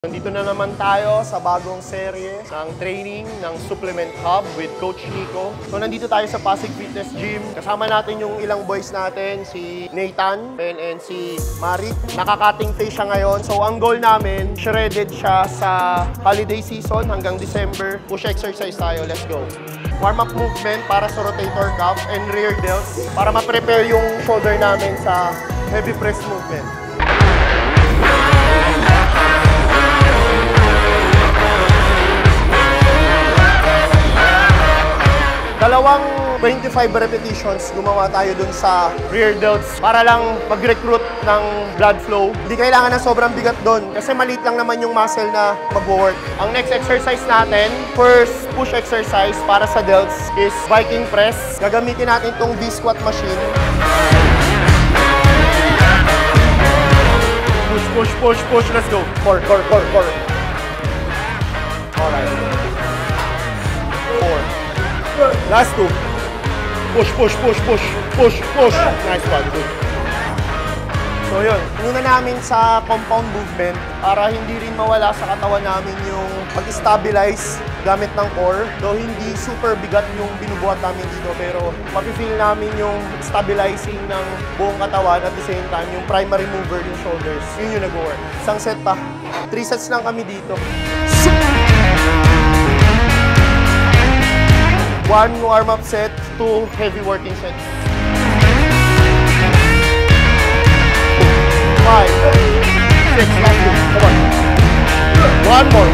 Nandito na naman tayo sa bagong serye ng training ng Supplement Hub with Coach Nico. So nandito tayo sa Pasig Fitness Gym. Kasama natin yung ilang boys natin, si Nathan and si Marik. Nakakating face siya ngayon. So ang goal namin, shredded siya sa holiday season hanggang December. Push exercise tayo, let's go. Warm-up movement para sa rotator cuff and rear delts para ma-prepare yung shoulder namin sa heavy press movement. Dalawang 25 repetitions gumawa tayo dun sa rear delts para lang mag-recruit ng blood flow. Hindi kailangan ng sobrang bigat dun kasi maliit lang naman yung muscle na mag-work. Ang next exercise natin, first push exercise para sa delts is Viking press. Gagamitin natin itong V-squat machine. Push, push, push, push. Let's go. Core, core, core, core. Alright. 4. Last 2. Push, push, push, push, push, push. Nice one, good. So yun, inuna namin sa compound movement para hindi rin mawala sa katawan namin yung pag-stabilize gamit ng core. Though hindi super bigat yung binubuhat namin dito, pero mapifeel namin yung stabilizing ng buong katawan at the same time yung primary mover yung shoulders. Yun yung nag-work. Isang set pa. 3 sets lang kami dito. 1 warm-up set, 2 heavy working sets. 5, 6, last 2. Come on. One more.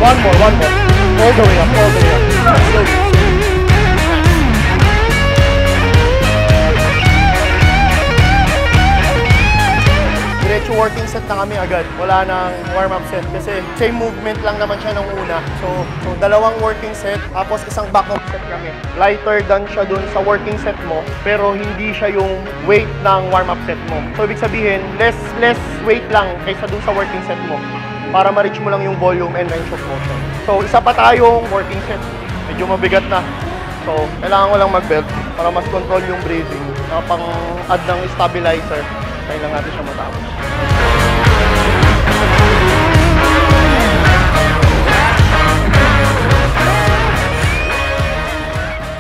All the way up, Slowly. Diretso working set na kami agad. Wala nang warm-up set kasi same movement lang naman siya nung una. So dalawang working set, tapos isang back-up set kami. Lighter than siya dun sa working set mo, pero hindi siya yung weight ng warm-up set mo. So ibig sabihin, less weight lang kaysa dun sa working set mo para ma-reach mo lang yung volume and range of motion. So isa pa tayong working set. Medyo mabigat na. So kailangan ko lang mag-belt para mas control yung breathing. Pang-add ng stabilizer. Kaya lang natin siya matapos.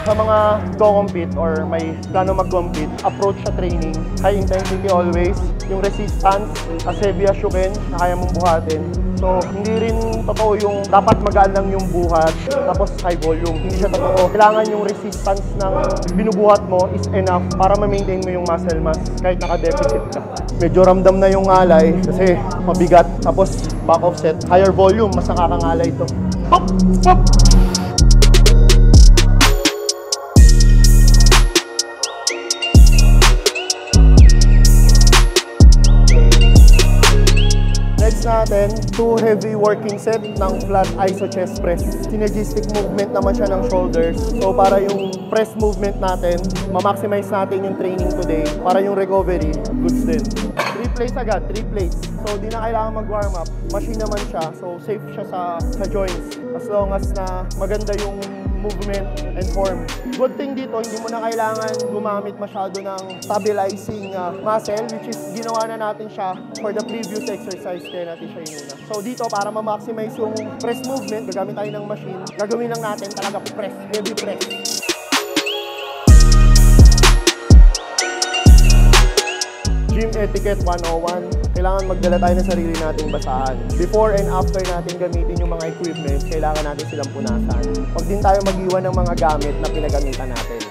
Sa mga go-compete or may plano mag-compete, approach sa training, high intensity always, yung resistance, as heavy as you can, na kaya mong buhatin. So, hindi rin totoo yung dapat magaan lang yung buhat, tapos high volume. Hindi siya totoo. Kailangan yung resistance ng binubuhat mo is enough para ma-maintain mo yung muscle mass kahit naka-deficit ka. Medyo ramdam na yung ngalay kasi mabigat, tapos back offset, higher volume, mas nakakangalay ito. Hop! Hop! Natin, 2 heavy working set ng flat iso chest press. Synergistic movement naman siya ng shoulders. So para yung press movement natin, ma-maximize natin yung training today. Para yung recovery, goods din. 3 plates agad, 3 plates. So di na kailangan mag-warm up. Machine naman siya, so safe siya sa joints. As long as na maganda yung movement and form. Good thing dito, hindi mo na kailangan gumamit masyado ng stabilizing muscle, which is ginawa na natin siya for the previous exercise, kaya natin siya inuna. So dito, para ma-maximize yung press movement, gagamit tayo ng machine. Gagawin lang natin talaga press, heavy press. Gym etiquette 101. Kailangan magdala tayo ng sarili nating basahan. Before and after natin gamitin yung mga equipment, kailangan natin silang punasan. Huwag din tayo mag-iwan ng mga gamit na pinagamitan natin.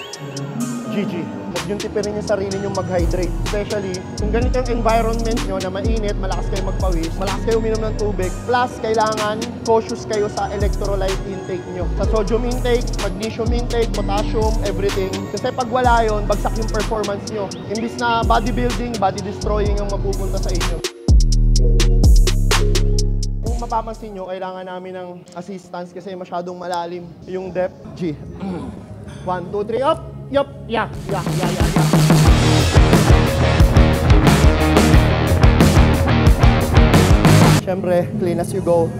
GG. Huwag yung tipirin yung sarili nyo mag-hydrate. Especially, kung ganito yung environment nyo na mainit, malakas kayo magpawis, malakas kayo uminom ng tubig, plus kailangan cautious kayo sa electrolyte intake nyo. Sa sodium intake, magnesium intake, potassium, everything. Kasi pag wala yun, bagsak yung performance nyo. Imbis na bodybuilding, body destroying ang mapupunta sa inyo. Kung mapapansin nyo, kailangan namin ng assistance kasi masyadong malalim yung depth. G. 1, 2, 3, up! Yup, yeah. Siyempre, clean as you go.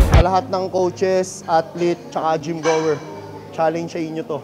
Sa lahat ng coaches, athlete, tsaka gym goer, challenge sa inyo to.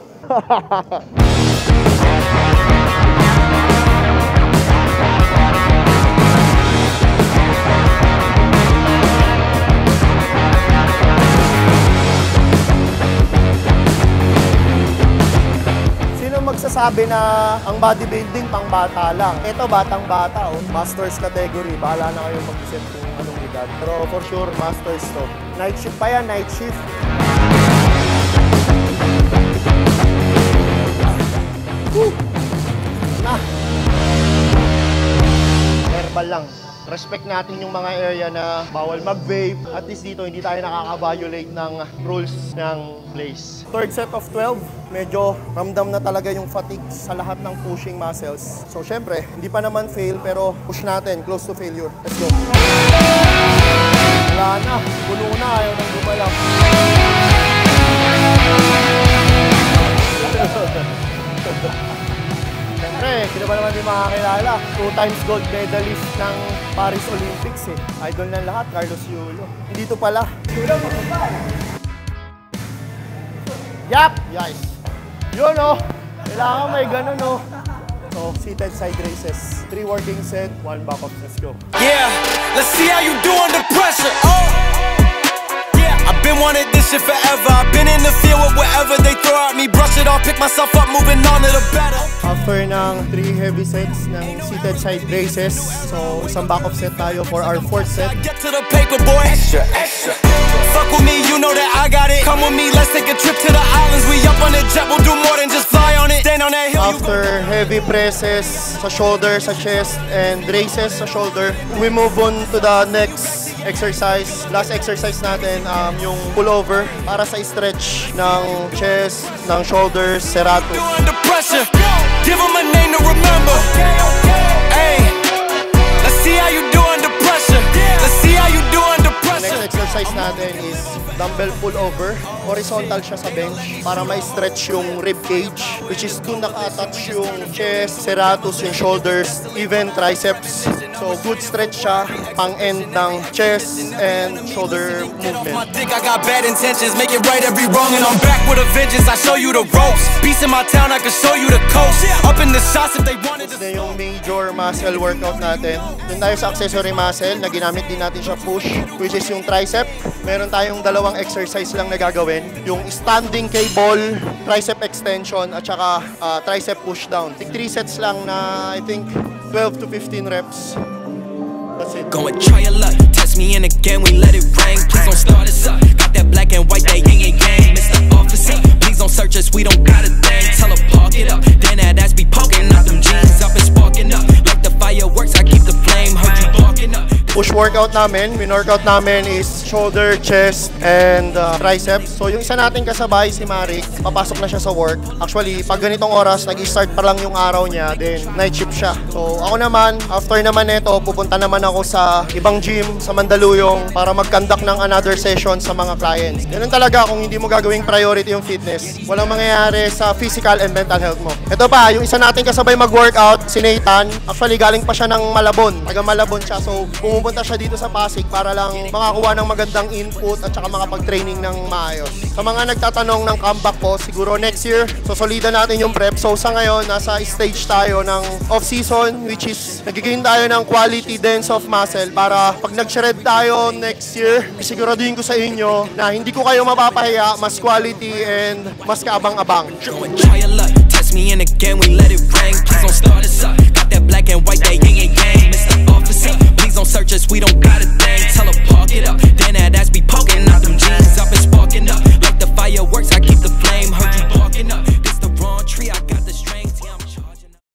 nagsasabi na ang bodybuilding pang bata lang. Ito, batang-bata, oh. Masters category. Bahala na kayo mag-isip kung anong edad. Pero for sure, masters to. Night shift pa yan, night shift. Woo! Na. Herbal lang. Respect natin yung mga area na bawal mag-vape. At least dito, hindi tayo nakaka-violate ng rules ng place. Third set of 12, medyo ramdam na talaga yung fatigue sa lahat ng pushing muscles. So, syempre, hindi pa naman fail, pero push natin, close to failure. Let's go. Wala na, puno na, ayaw nang gumalaw. Siyempre, sino ba naman di makakilala? 2 times gold medalist ng Paris Olympics eh. Idol ng lahat, Carlos Yulo. Dito pala. Yulo, magpapal! Yap! Guys. Yun oh! Kailangan may ganun oh. So, seated side races. 3 working set, 1 back up. Let's go. Yeah, let's see how you do under pressure. Oh! I've been wanting this shit forever. I've been in the field with whatever they throw at me. Brush it off, pick myself up, moving on to the better. After ng 3 heavy sets ng seated side races, so isang back-up set tayo for our 4th set. Get to the paper, boy. Extra, extra. Fuck with me, you know that I got it. Come with me, let's take a trip to the islands. We up on the jet, we'll do more than just fly on it. Stand on that hill. After heavy presses sa shoulder, sa chest, and races sa shoulder, we move on to the next exercise. Last exercise natin, yung pullover para sa stretch ng chest, ng shoulders, serrato. Under pressure, give them a name to remember. Hey, let's see how you do under pressure. Let's see how you do under pressure. Next exercise natin is dumbbell pullover. Horizontal siya sa bench para ma-stretch yung rib cage, which is dun naka-attach yung chest, serratus, yung shoulders, even triceps. So good stretch siya pang end ng chest and shoulder movement. I got bad intentions, make it right every wrong, and I'm back with a vengeance. I show you the ropes. Peace in my town, I can show you the coast. Up in the shots if they wanted to. Ito yung major muscle workout natin. Doon tayo sa accessory muscle na ginamit din natin siya push, which is yung tricep. Meron tayong 2 exercise lang na gagawin. Yung standing cable, tricep extension, at saka tricep push down. 3 sets lang na I think 12 to 15 reps. That's it. Go and try your luck. Test me in again, we let it rain. Please don't start us up. Got that black and white, that yin and yang. Mr. Officer, please don't search us, we don't got a thing. Tell her park it up, then that ass be poking out them jeans up and sparking up. Like the fireworks, I keep the flame. Heard you barking up. Push workout namin, workout namin is shoulder, chest, and triceps. So yung isa nating kasabay, si Marik, papasok na siya sa work. Actually, pag ganitong oras, nag-start pa lang yung araw niya, then night shift siya. So ako naman, after naman nito, pupunta naman ako sa ibang gym sa Mandaluyong para mag-conduct ng another session sa mga clients. Ganun talaga kung hindi mo gagawing priority yung fitness, walang mangyayari sa physical and mental health mo. Ito pa, yung isa nating kasabay mag-workout, si Nathan, actually galing pa siya ng Malabon, taga Malabon siya. So pumunta siya dito sa Pasig para lang makakuha ng magandang input at saka makapag-training ng maayos. Sa mga nagtatanong ng comeback ko, siguro next year, susolidan natin yung prep. So sa ngayon, nasa stage tayo ng off-season, which is nagiging tayo ng quality dense of muscle para pag nag-shred tayo next year, siguraduhin ko sa inyo na hindi ko kayo mapapahiya, mas quality and mas kaabang-abang. Try your luck, test me in again, we let it rain. Please don't start us up. Got that black and white, that yin and yang. Mr. Officer, please don't search us, we don't got a thing. Tell her park it up.